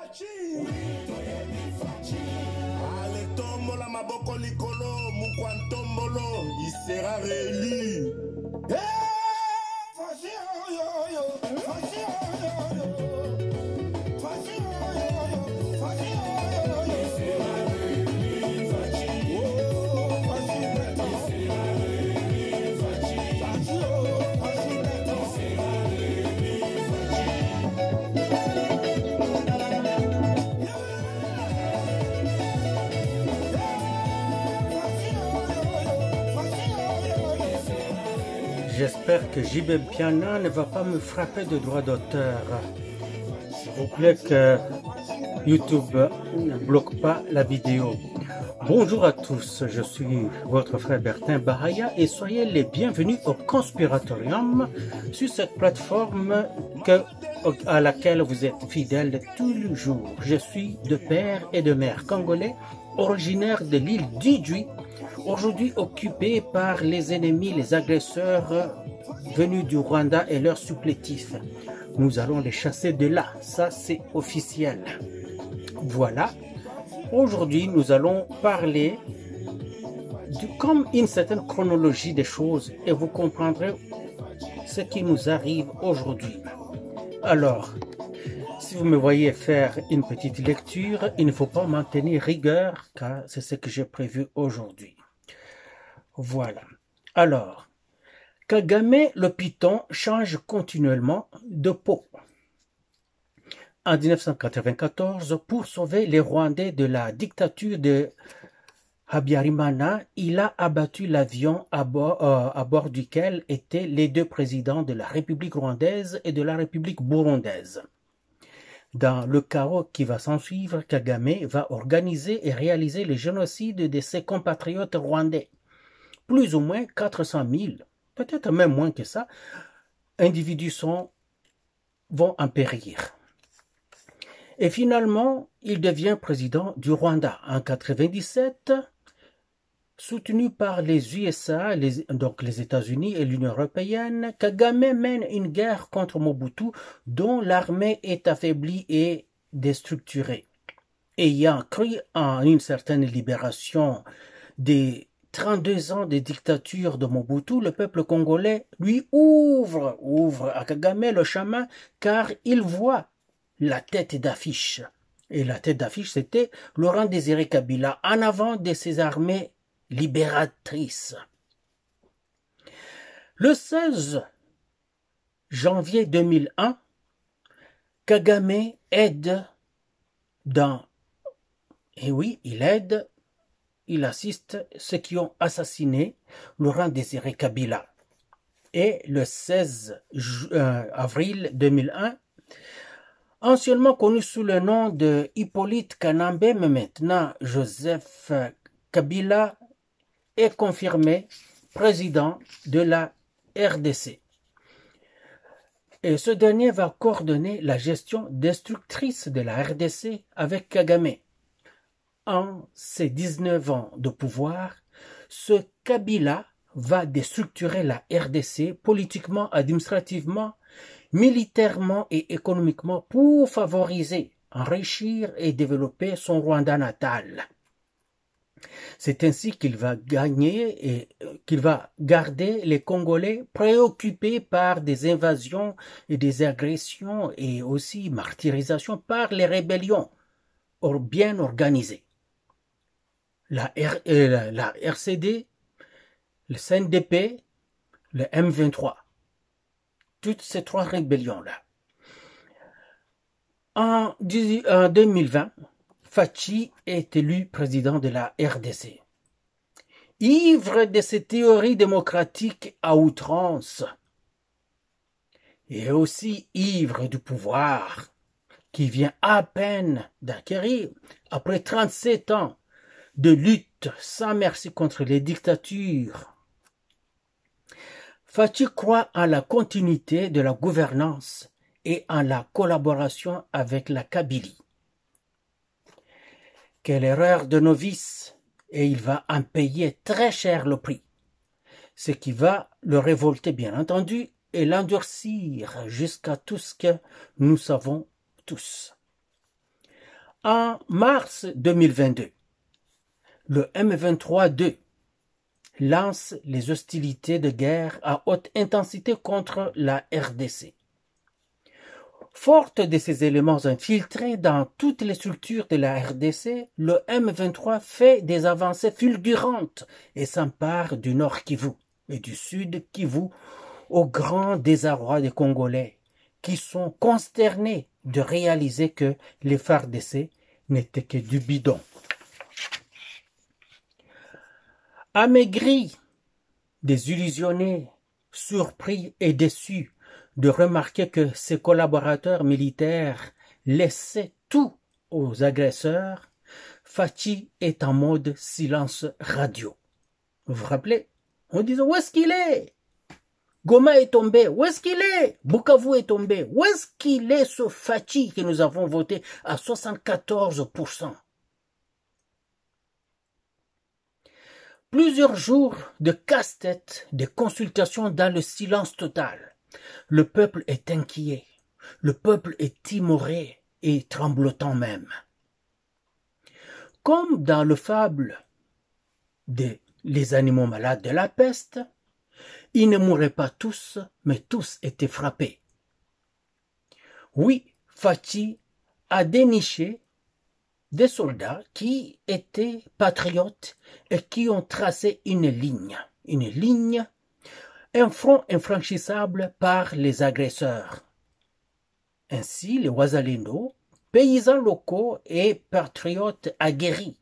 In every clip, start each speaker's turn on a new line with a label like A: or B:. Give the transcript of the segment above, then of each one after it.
A: Allez, tombola maboko likolo, mukwantombolo, il sera réélu.
B: J'espère que JB Piana ne va pas me frapper de droit d'auteur. S'il vous plaît que YouTube ne bloque pas la vidéo. Bonjour à tous, je suis votre frère Bertin Bahaya et soyez les bienvenus au Conspiratorium sur cette plateforme à laquelle vous êtes fidèles tous les jours. Je suis de père et de mère congolais, originaire de l'île d'Idjoué, aujourd'hui occupé par les ennemis, les agresseurs venus du Rwanda et leurs supplétifs. Nous allons les chasser de là, ça c'est officiel. Voilà. Aujourd'hui, nous allons parler comme une certaine chronologie des choses et vous comprendrez ce qui nous arrive aujourd'hui. Alors, si vous me voyez faire une petite lecture, il ne faut pas m'en tenir rigueur car c'est ce que j'ai prévu aujourd'hui. Voilà. Alors, Kagame le python change continuellement de peau. En 1994, pour sauver les Rwandais de la dictature de Habyarimana, il a abattu l'avion à bord duquel étaient les deux présidents de la République rwandaise et de la République burundaise. Dans le chaos qui va s'ensuivre, Kagame va organiser et réaliser le génocide de ses compatriotes rwandais. Plus ou moins 400 000, peut-être même moins que ça, individus vont en périr. Et finalement, il devient président du Rwanda en 1997, soutenu par les USA, donc les États-Unis et l'Union européenne. Kagame mène une guerre contre Mobutu dont l'armée est affaiblie et déstructurée. Ayant cru en une certaine libération des 32 ans de dictature de Mobutu, le peuple congolais lui ouvre à Kagame le chemin car il voit la tête d'affiche. Et la tête d'affiche, c'était Laurent Désiré Kabila, en avant de ses armées libératrices. Le 16 janvier 2001, Kagame aide il assiste ceux qui ont assassiné Laurent Désiré Kabila. Et le 16 avril 2001, anciennement connu sous le nom de Hippolyte Kanambe, mais maintenant Joseph Kabila, est confirmé président de la RDC. Et ce dernier va coordonner la gestion destructrice de la RDC avec Kagame. En ses 19 ans de pouvoir, ce Kabila va déstructurer la RDC politiquement, administrativement, militairement et économiquement pour favoriser, enrichir et développer son Rwanda natal. C'est ainsi qu'il va gagner et qu'il va garder les Congolais préoccupés par des invasions et des agressions et aussi martyrisation par les rébellions bien organisées. La RCD, le CNDP, le M23. Toutes ces trois rébellions-là. En 2020, Fachi est élu président de la RDC. Ivre de ses théories démocratiques à outrance, et aussi ivre du pouvoir qui vient à peine d'acquérir après 37 ans de lutte sans merci contre les dictatures. Fachi croit en la continuité de la gouvernance et en la collaboration avec la Kabylie. Quelle erreur de novice, et il va en payer très cher le prix, ce qui va le révolter bien entendu et l'endurcir jusqu'à tout ce que nous savons tous. En mars 2022, le M23-2 lance les hostilités de guerre à haute intensité contre la RDC. Forte de ces éléments infiltrés dans toutes les structures de la RDC, le M23 fait des avancées fulgurantes et s'empare du Nord Kivu et du Sud Kivu au grand désarroi des Congolais qui sont consternés de réaliser que les FARDC n'étaient que du bidon. Amaigris, désillusionnés, surpris et déçus de remarquer que ses collaborateurs militaires laissaient tout aux agresseurs, Fachi est en mode silence radio. Vous vous rappelez? On disait, où est-ce qu'il est? Goma est tombé, où est-ce qu'il est? Bukavu est tombé, où est-ce qu'il est ce Fachi que nous avons voté à 74%? Plusieurs jours de casse-tête, de consultations dans le silence total. Le peuple est inquiet, le peuple est timoré et tremblotant même. Comme dans le fable des Les animaux malades de la peste, ils ne mouraient pas tous, mais tous étaient frappés. Oui, Fachi a déniché des soldats qui étaient patriotes et qui ont tracé une ligne, un front infranchissable par les agresseurs. Ainsi, les Wazalendo, paysans locaux et patriotes aguerris,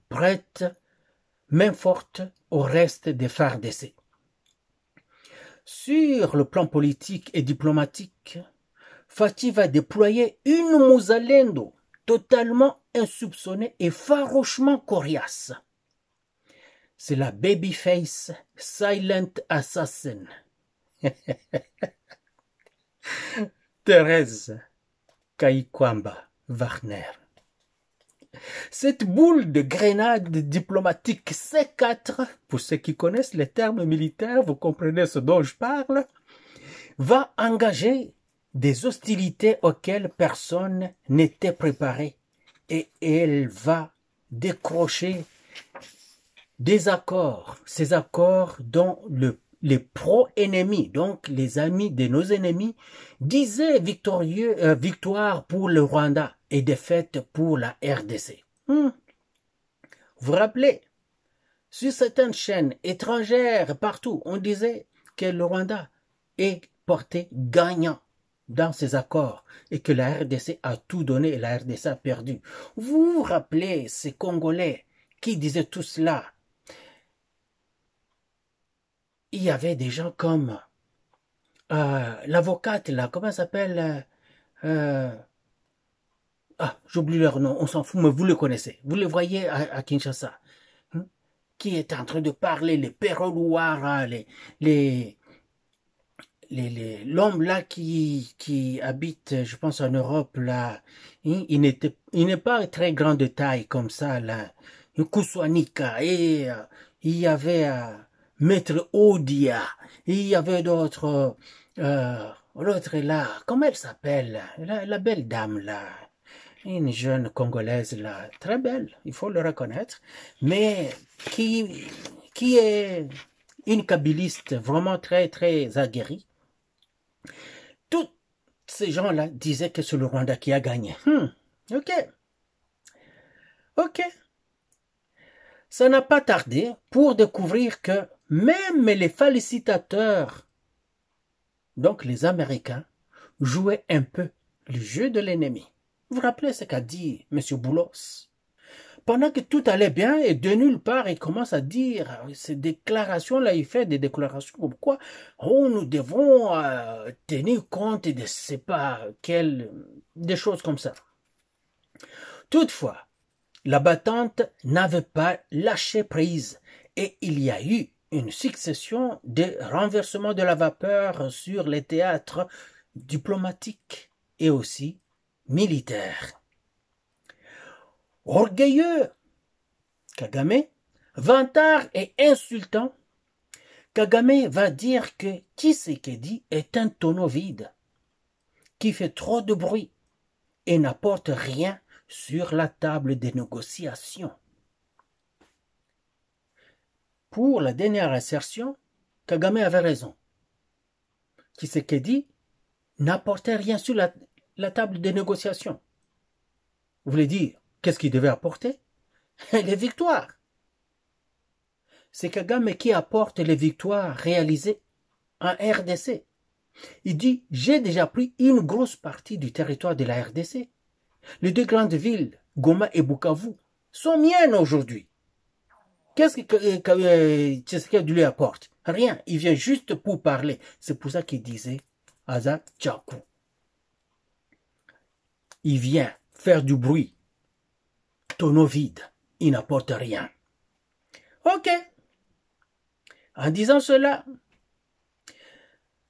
B: prêtent main forte au reste des FARDC. Sur le plan politique et diplomatique, Fachi va déployer une Muzalendo totalement insoupçonnée et farouchement coriace. C'est la babyface silent assassin. Thérèse Kaikwamba Wagner. Cette boule de grenade diplomatique C4, pour ceux qui connaissent les termes militaires, vous comprenez ce dont je parle, va engager des hostilités auxquelles personne n'était préparé et elle va décrocher des accords, ces accords dont les pro-ennemis, donc les amis de nos ennemis, disaient victoire pour le Rwanda et défaite pour la RDC. Vous vous rappelez, sur certaines chaînes étrangères partout, on disait que le Rwanda est porté gagnant dans ces accords et que la RDC a tout donné et la RDC a perdu. Vous vous rappelez ces Congolais qui disaient tout cela? Il y avait des gens comme l'avocate là, comment elle s'appelle? J'oublie leur nom, on s'en fout, mais vous le connaissez. Vous le voyez à Kinshasa. Qui est en train de parler, les Peroloirs, l'homme là qui habite, je pense en Europe là, il n'est pas très grand de taille comme ça là, Kouswanika, et il y avait Maître Odia, il y avait d'autres, l'autre là, comment elle s'appelle, la belle dame là, une jeune Congolaise là, très belle, il faut le reconnaître, mais qui est une kabyliste vraiment très très aguerrie. Tous ces gens-là disaient que c'est le Rwanda qui a gagné. Ok. Ça n'a pas tardé pour découvrir que même les félicitateurs, donc les Américains, jouaient un peu le jeu de l'ennemi. Vous vous rappelez ce qu'a dit M. Boulos? Pendant que tout allait bien, et de nulle part, il commence à dire, ces déclarations-là, il fait des déclarations comme quoi, nous devons tenir compte de, c'est pas quelles, des choses comme ça. Toutefois, la battante n'avait pas lâché prise, et il y a eu une succession de renversements de la vapeur sur les théâtres diplomatiques et aussi militaires. Orgueilleux, Kagame, vantard et insultant, Kagame va dire que Tshisekedi est un tonneau vide, qui fait trop de bruit et n'apporte rien sur la table des négociations. Pour la dernière assertion, Kagame avait raison. Tshisekedi n'apportait rien sur la table des négociations. Vous voulez dire, qu'est-ce qu'il devait apporter? Les victoires. C'est Kagame qui apporte les victoires réalisées en RDC. Il dit, j'ai déjà pris une grosse partie du territoire de la RDC. Les deux grandes villes, Goma et Bukavu, sont miennes aujourd'hui. Qu'est-ce que Tshisekedi lui apporte? Rien, il vient juste pour parler. C'est pour ça qu'il disait Aza Tchakou. Il vient faire du bruit. Tonneau vide, il n'apporte rien. Ok. En disant cela,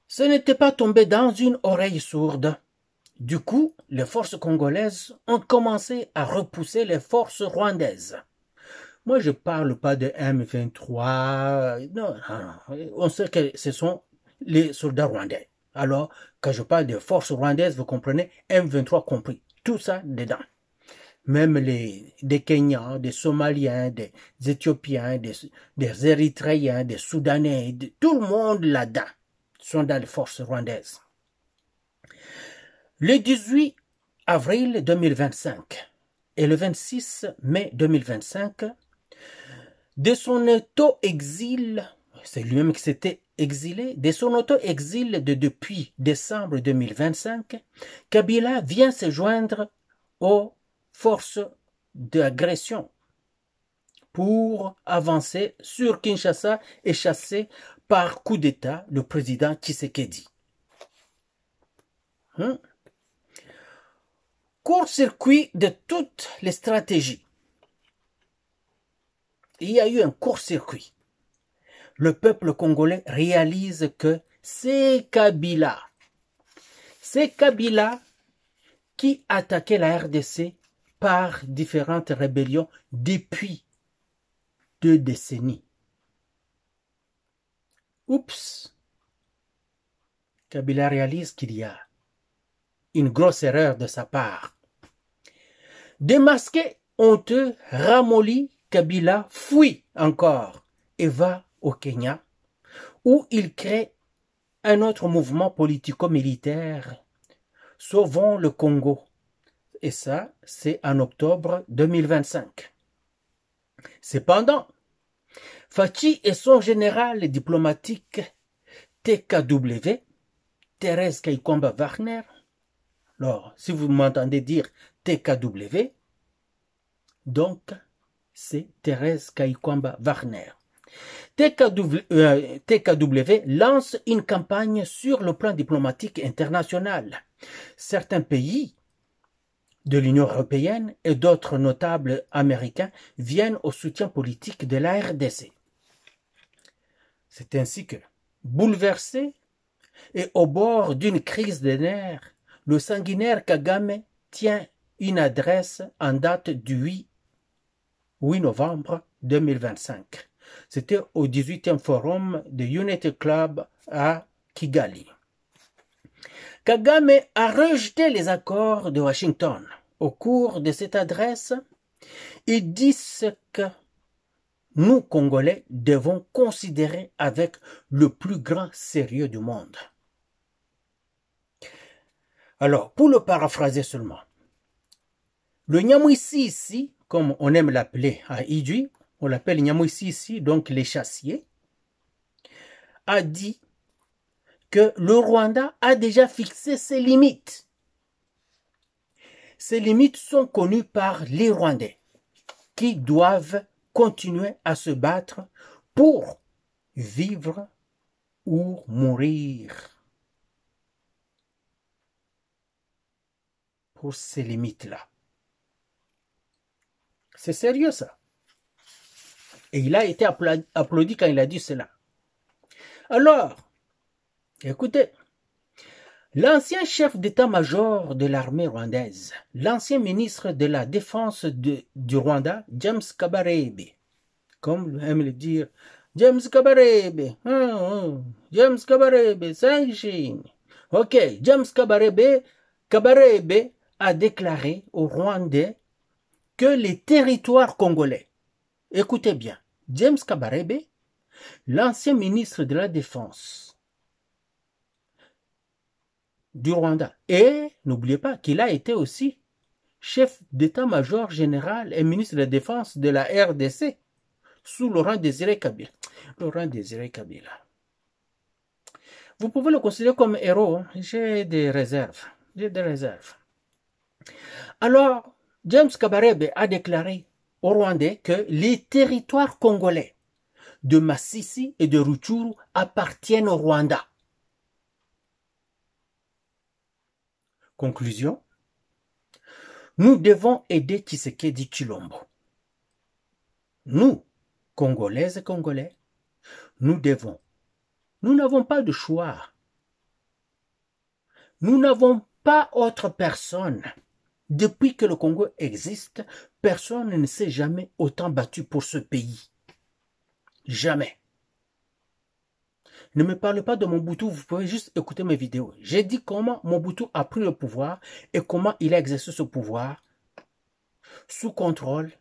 B: ce n'était pas tombé dans une oreille sourde. Du coup, les forces congolaises ont commencé à repousser les forces rwandaises. Moi, je ne parle pas de M23. Non, on sait que ce sont les soldats rwandais. Alors, quand je parle de forces rwandaises, vous comprenez, M23 compris. Tout ça dedans. Même des Kenyans, des Somaliens, des Éthiopiens, des Érythréens, des Soudanais, tout le monde là-dedans sont dans les forces rwandaises. Le 18 avril 2025 et le 26 mai 2025, de son auto-exil, c'est lui-même qui s'était exilé, de son auto-exil depuis décembre 2025, Kabila vient se joindre aux forces d'agression pour avancer sur Kinshasa et chasser par coup d'État le président Tshisekedi. Court-circuit de toutes les stratégies. Il y a eu un court-circuit. Le peuple congolais réalise que c'est Kabila qui attaquait la RDC par différentes rébellions depuis 2 décennies. Oups! Kabila réalise qu'il y a une grosse erreur de sa part. Démasqué, honteux, ramolli, Kabila fuit encore et va au Kenya, où il crée un autre mouvement politico-militaire, Sauvons le Congo. Et ça, c'est en octobre 2025. Cependant, Fachi et son général diplomatique TKW, Thérèse Kaikwamba Wagner, alors, si vous m'entendez dire TKW, donc c'est Thérèse Kaikwamba Wagner. TKW lance une campagne sur le plan diplomatique international. Certains pays de l'Union européenne et d'autres notables américains viennent au soutien politique de la RDC. C'est ainsi que, bouleversé et au bord d'une crise des nerfs, le sanguinaire Kagame tient une adresse en date du 8 novembre 2025. C'était au 18e forum de Unity Club à Kigali. Kagame a rejeté les accords de Washington. Au cours de cette adresse, il dit ce que nous, Congolais, devons considérer avec le plus grand sérieux du monde. Alors, pour le paraphraser seulement, le Nyamwisi ici, comme on aime l'appeler à Idjwi, on l'appelle Nyamwisi ici, donc les chassiers, a dit que le Rwanda a déjà fixé ses limites. Ces limites sont connues par les Rwandais, qui doivent continuer à se battre pour vivre ou mourir. Pour ces limites-là. C'est sérieux ça. Et il a été applaudi quand il a dit cela. Alors, écoutez, l'ancien chef d'état-major de l'armée rwandaise, l'ancien ministre de la Défense du Rwanda, James Kabarebe, comme aime le dire, James Kabarebe, James Kabarebe, Saint-Chine. Ok, James Kabarebe a déclaré aux Rwandais que les territoires congolais, écoutez bien, James Kabarebe, l'ancien ministre de la Défense du Rwanda, et n'oubliez pas qu'il a été aussi chef d'état-major général et ministre de la Défense de la RDC sous Laurent Désiré Kabila. Laurent Désiré Kabila. Vous pouvez le considérer comme héros. Hein? J'ai des réserves. J'ai des réserves. Alors, James Kabarebe a déclaré aux Rwandais que les territoires congolais de Masisi et de Rutshuru appartiennent au Rwanda. Conclusion, nous devons aider Tshisekedi Tshilombo. Nous, Congolaises et Congolais, nous devons. Nous n'avons pas de choix. Nous n'avons pas autre personne. Depuis que le Congo existe, personne ne s'est jamais autant battu pour ce pays. Jamais. Ne me parlez pas de Mobutu, vous pouvez juste écouter mes vidéos. J'ai dit comment Mobutu a pris le pouvoir et comment il a exercé ce pouvoir sous contrôle,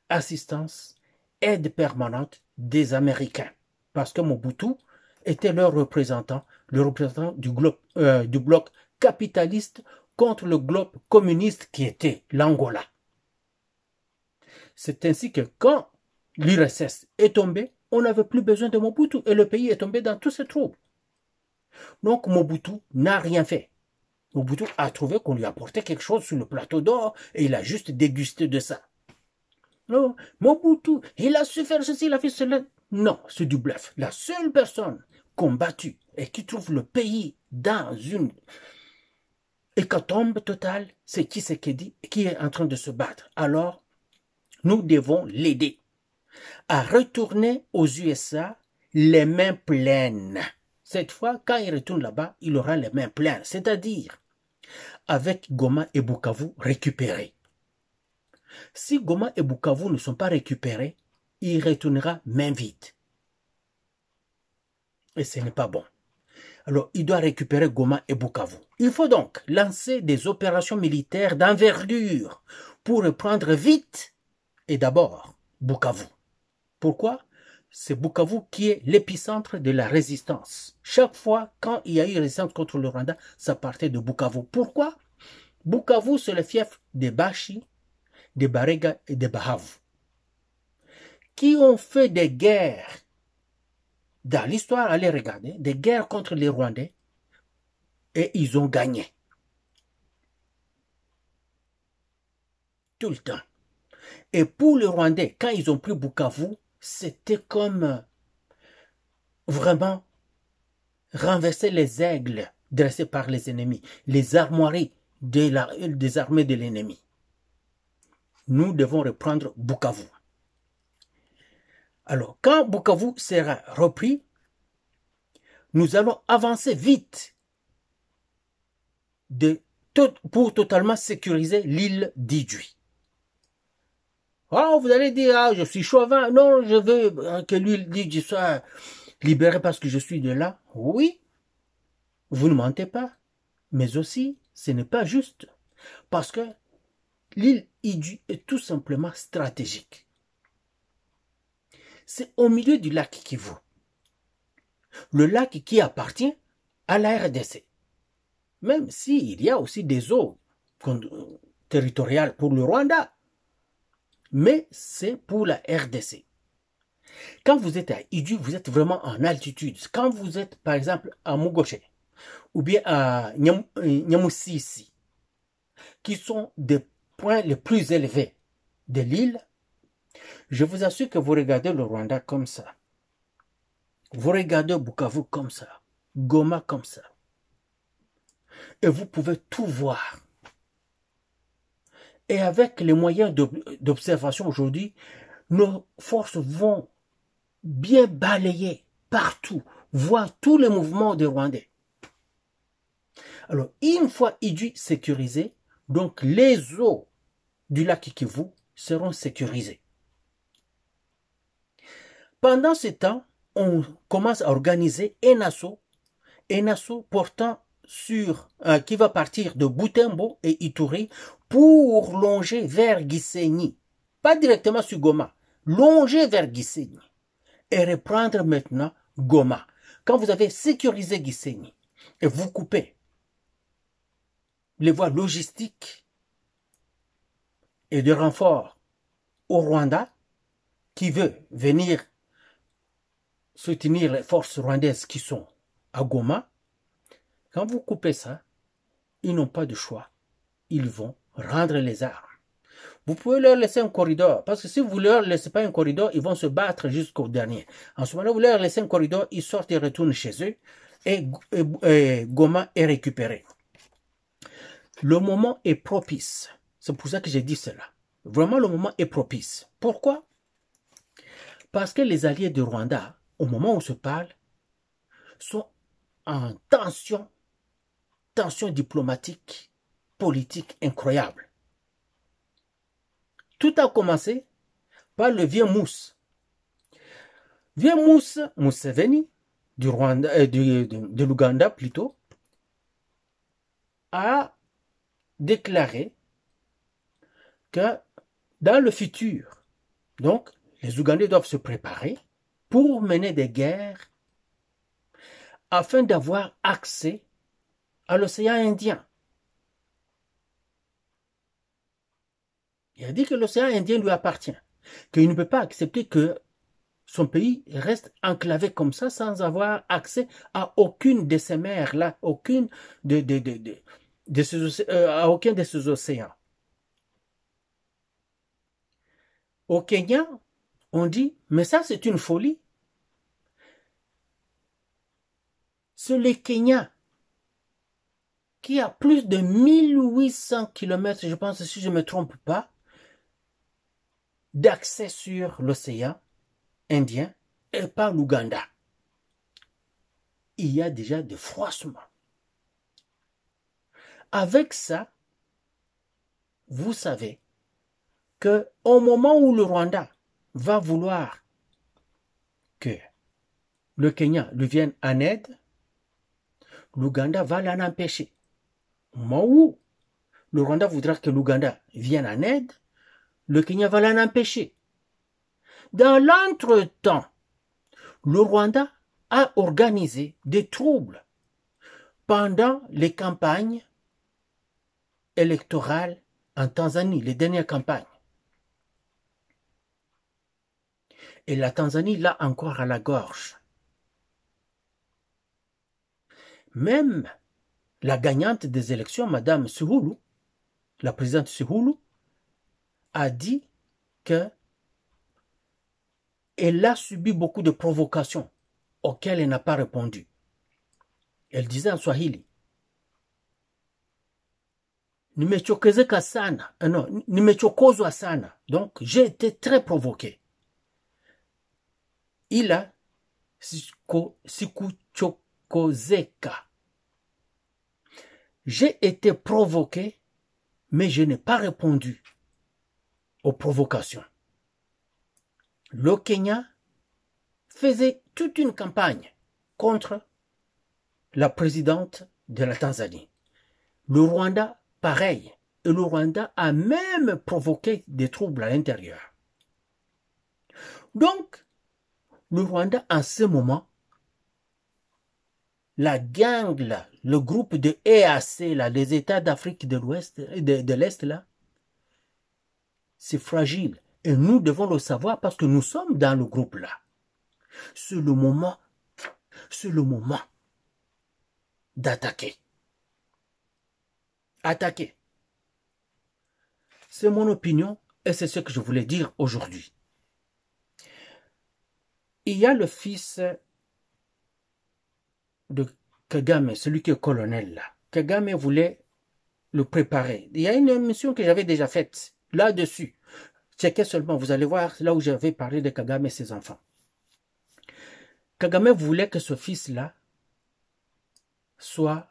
B: assistance, aide permanente des Américains. Parce que Mobutu était leur représentant, le représentant du bloc capitaliste contre le bloc communiste qui était l'Angola. C'est ainsi que quand l'URSS est tombé, on n'avait plus besoin de Mobutu et le pays est tombé dans tous ses troubles. Donc Mobutu n'a rien fait. Mobutu a trouvé qu'on lui apportait quelque chose sur le plateau d'or et il a juste dégusté de ça. Non, Mobutu, il a su faire ceci, il a fait cela. Non, c'est du bluff. La seule personne combattue et qui trouve le pays dans une hécatombe totale, c'est Tshisekedi qui est en train de se battre. Alors, nous devons l'aider à retourner aux USA les mains pleines. Cette fois, quand il retourne là-bas, il aura les mains pleines, c'est-à-dire avec Goma et Bukavu récupérés. Si Goma et Bukavu ne sont pas récupérés, il retournera main vide. Et ce n'est pas bon. Alors, il doit récupérer Goma et Bukavu. Il faut donc lancer des opérations militaires d'envergure pour reprendre vite et d'abord Bukavu. Pourquoi? C'est Bukavu qui est l'épicentre de la résistance. Chaque fois, quand il y a eu résistance contre le Rwanda, ça partait de Bukavu. Pourquoi? Bukavu, c'est le fief des Bashi, des Barega et des Bahavu, qui ont fait des guerres. Dans l'histoire, allez regarder, des guerres contre les Rwandais, et ils ont gagné. Tout le temps. Et pour les Rwandais, quand ils ont pris Bukavu, c'était comme vraiment renverser les aigles dressés par les ennemis, les armoiries des armées de l'ennemi. Nous devons reprendre Bukavu. Alors, quand Bukavu sera repris, nous allons avancer vite pour totalement sécuriser l'île d'Idjui. Oh, vous allez dire, ah, je suis chauvin. Non, je veux que l'île d'Idjui soit libérée parce que je suis de là. Oui, vous ne mentez pas. Mais aussi, ce n'est pas juste. Parce que l'île d'Idjui est tout simplement stratégique. C'est au milieu du lac Kivu. Le lac qui appartient à la RDC. Même s'il y a aussi des eaux territoriales pour le Rwanda. Mais c'est pour la RDC. Quand vous êtes à Idjui, vous êtes vraiment en altitude. Quand vous êtes, par exemple, à Mugoshe, ou bien à Nyamusisi, qui sont des points les plus élevés de l'île, je vous assure que vous regardez le Rwanda comme ça. Vous regardez Bukavu comme ça. Goma comme ça. Et vous pouvez tout voir. Et avec les moyens d'observation aujourd'hui, nos forces vont bien balayer partout, voir tous les mouvements des Rwandais. Alors, une fois Idjui sécurisé, donc les eaux du lac Kivu seront sécurisées. Pendant ce temps, on commence à organiser un assaut portant sur qui va partir de Butembo et Ituri pour longer vers Gisenyi. Pas directement sur Goma, longer vers Gisenyi. Et reprendre maintenant Goma. Quand vous avez sécurisé Gisenyi et vous coupez les voies logistiques et de renfort au Rwanda, qui veut venir soutenir les forces rwandaises qui sont à Goma, quand vous coupez ça, ils n'ont pas de choix. Ils vont rendre les armes. Vous pouvez leur laisser un corridor, parce que si vous ne leur laissez pas un corridor, ils vont se battre jusqu'au dernier. En ce moment-là, vous leur laissez un corridor, ils sortent et retournent chez eux, et Goma est récupéré. Le moment est propice. C'est pour ça que j'ai dit cela. Vraiment, le moment est propice. Pourquoi? Parce que les alliés du Rwanda, au moment où on se parle, sont en tension diplomatique, politique incroyable. Tout a commencé par le vieux Mousse. Vieux Mousse, Museveni, du Rwanda, de l'Ouganda plutôt, a déclaré que dans le futur, donc, les Ougandais doivent se préparer pour mener des guerres afin d'avoir accès à l'océan Indien. Il a dit que l'océan Indien lui appartient, qu'il ne peut pas accepter que son pays reste enclavé comme ça sans avoir accès à aucune de ces mers-là, à aucun de ces océans. Au Kenya, on dit, mais ça c'est une folie. C'est le Kenya qui a plus de 1800 km, je pense, si je ne me trompe pas, d'accès sur l'océan Indien et pas l'Ouganda. Il y a déjà des froissements. Avec ça, vous savez que au moment où le Rwanda va vouloir que le Kenya lui vienne en aide, l'Ouganda va l'en empêcher. Au moment où le Rwanda voudra que l'Ouganda vienne en aide, le Kenya va l'en empêcher. Dans l'entretemps, le Rwanda a organisé des troubles pendant les campagnes électorales en Tanzanie, les dernières campagnes. Et la Tanzanie l'a encore à la gorge. Même la gagnante des élections, Madame Suluhu, la présidente Suluhu, a dit que elle a subi beaucoup de provocations auxquelles elle n'a pas répondu. Elle disait en Swahili, nimechokezeka sana, non, nimechokozwa sana. Donc, j'ai été très provoqué. Ila sikuchokozeka. J'ai été provoqué, mais je n'ai pas répondu aux provocations. Le Kenya faisait toute une campagne contre la présidente de la Tanzanie. Le Rwanda, pareil. Et le Rwanda a même provoqué des troubles à l'intérieur. Donc, le Rwanda, en ce moment, la gang, là, le groupe de EAC, là, les États d'Afrique de l'Ouest, de l'Est, là, c'est fragile. Et nous devons le savoir parce que nous sommes dans le groupe là. C'est le moment d'attaquer. Attaquer. C'est mon opinion et c'est ce que je voulais dire aujourd'hui. Il y a le fils de Kagame, celui qui est colonel là. Kagame voulait le préparer. Il y a une émission que j'avais déjà faite là-dessus. Checkez seulement, vous allez voir là où j'avais parlé de Kagame et ses enfants. Kagame voulait que ce fils-là soit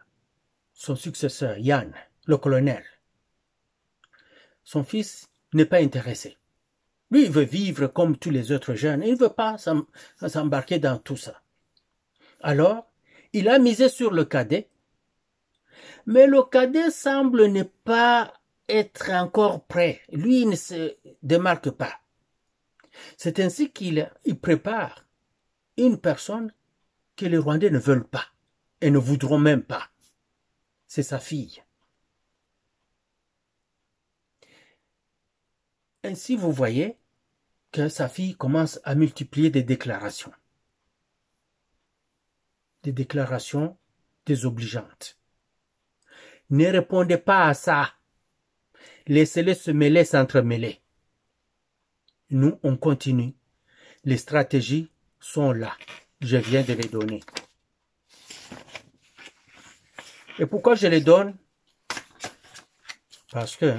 B: son successeur, Yann, le colonel. Son fils n'est pas intéressé. Lui, il veut vivre comme tous les autres jeunes. Il ne veut pas s'embarquer dans tout ça. Alors, il a misé sur le cadet. Mais le cadet semble ne pas être encore prêt. Lui, il ne se démarque pas. C'est ainsi qu'il prépare une personne que les Rwandais ne veulent pas et ne voudront même pas. C'est sa fille. Ainsi, vous voyez que sa fille commence à multiplier des déclarations. Des déclarations désobligeantes. Ne répondez pas à ça. Laissez-les se mêler, s'entremêler. Nous, on continue. Les stratégies sont là. Je viens de les donner. Et pourquoi je les donne? Parce que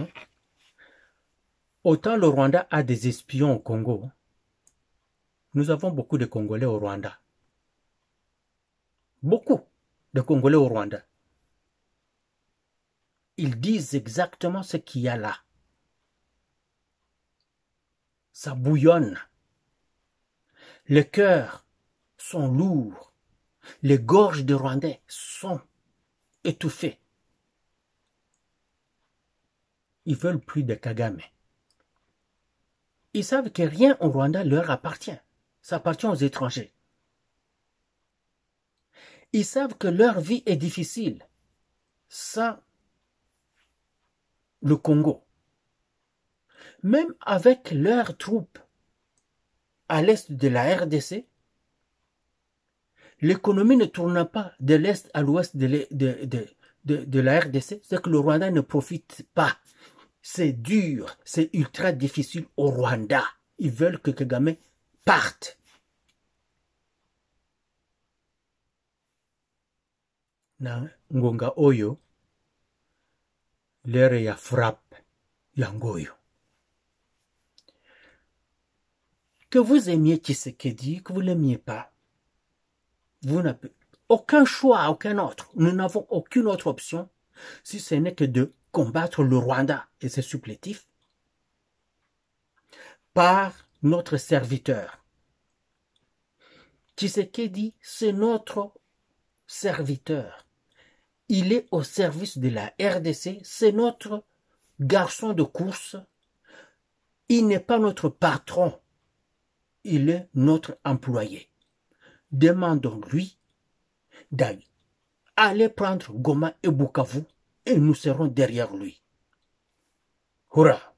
B: autant le Rwanda a des espions au Congo, nous avons beaucoup de Congolais au Rwanda. Beaucoup de Congolais au Rwanda. Ils disent exactement ce qu'il y a là. Ça bouillonne. Les cœurs sont lourds. Les gorges des Rwandais sont étouffées. Ils veulent plus de Kagame. Ils savent que rien au Rwanda leur appartient. Ça appartient aux étrangers. Ils savent que leur vie est difficile sans le Congo. Même avec leurs troupes à l'est de la RDC, l'économie ne tourne pas de l'est à l'ouest de la RDC, c'est que le Rwanda ne profite pas. C'est dur, c'est ultra difficile au Rwanda. Ils veulent que Kagame parte. Na ngonga oyo, l'ère ya frappe, yangoyo. Que vous aimiez Tshisekedi, que vous ne l'aimiez pas, vous n'avez aucun choix, aucun autre. Nous n'avons aucune autre option, si ce n'est que de combattre le Rwanda et ses supplétifs par notre serviteur. Tshisekedi, c'est notre serviteur. Il est au service de la RDC, c'est notre garçon de course. Il n'est pas notre patron, il est notre employé. Demandons-lui d'aller prendre Goma et Bukavu et nous serons derrière lui. Hurrah!